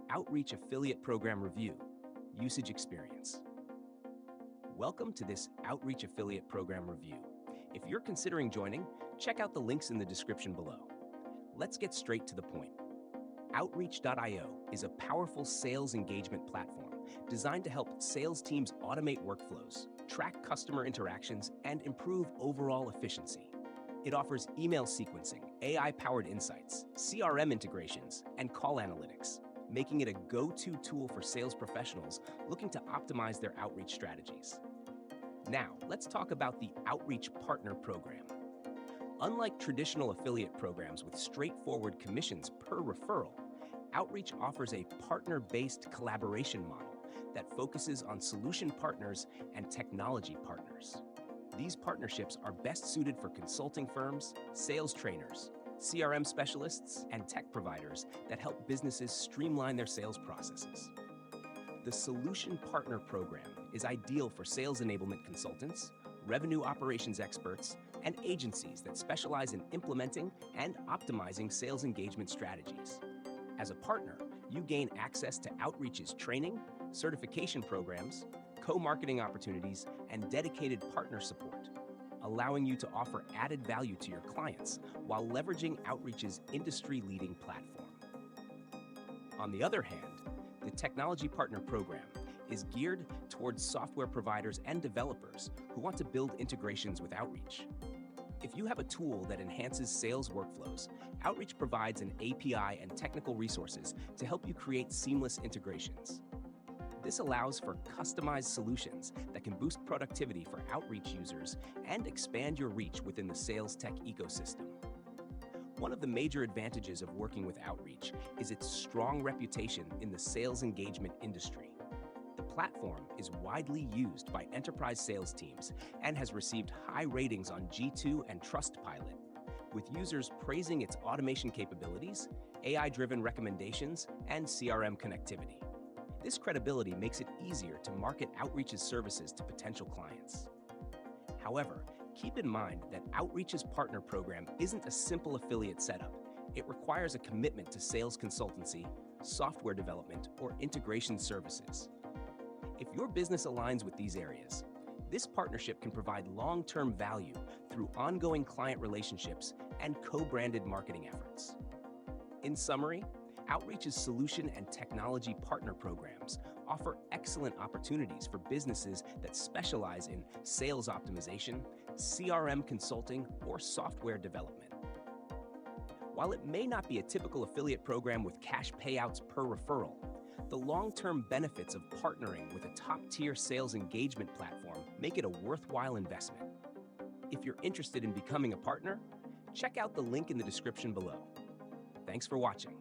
Outreach Affiliate Program Review, Usage Experience. Welcome to this Outreach Affiliate Program Review. If you're considering joining, check out the links in the description below. Let's get straight to the point. Outreach.io is a powerful sales engagement platform designed to help sales teams automate workflows, track customer interactions, and improve overall efficiency. It offers email sequencing, AI-powered insights, CRM integrations, and call analytics, making it a go-to tool for sales professionals looking to optimize their outreach strategies. Now, let's talk about the Outreach Partner Program. Unlike traditional affiliate programs with straightforward commissions per referral, Outreach offers a partner-based collaboration model that focuses on solution partners and technology partners. These partnerships are best suited for consulting firms, sales trainers, CRM specialists, and tech providers that help businesses streamline their sales processes. The Solution Partner Program is ideal for sales enablement consultants, revenue operations experts, and agencies that specialize in implementing and optimizing sales engagement strategies. As a partner, you gain access to Outreach's training, certification programs, co-marketing opportunities, and dedicated partner support, allowing you to offer added value to your clients while leveraging Outreach's industry-leading platform. On the other hand, the Technology Partner Program is geared towards software providers and developers who want to build integrations with Outreach. If you have a tool that enhances sales workflows, Outreach provides an API and technical resources to help you create seamless integrations. This allows for customized solutions that can boost productivity for Outreach users and expand your reach within the sales tech ecosystem. One of the major advantages of working with Outreach is its strong reputation in the sales engagement industry. The platform is widely used by enterprise sales teams and has received high ratings on G2 and Trustpilot, with users praising its automation capabilities, AI-driven recommendations, and CRM connectivity. This credibility makes it easier to market Outreach's services to potential clients. However, keep in mind that Outreach's partner program isn't a simple affiliate setup. It requires a commitment to sales consultancy, software development, or integration services. If your business aligns with these areas, this partnership can provide long-term value through ongoing client relationships and co-branded marketing efforts. In summary, Outreach's solution and technology partner programs offer excellent opportunities for businesses that specialize in sales optimization, CRM consulting, or software development. While it may not be a typical affiliate program with cash payouts per referral, the long-term benefits of partnering with a top-tier sales engagement platform make it a worthwhile investment. If you're interested in becoming a partner, check out the link in the description below. Thanks for watching.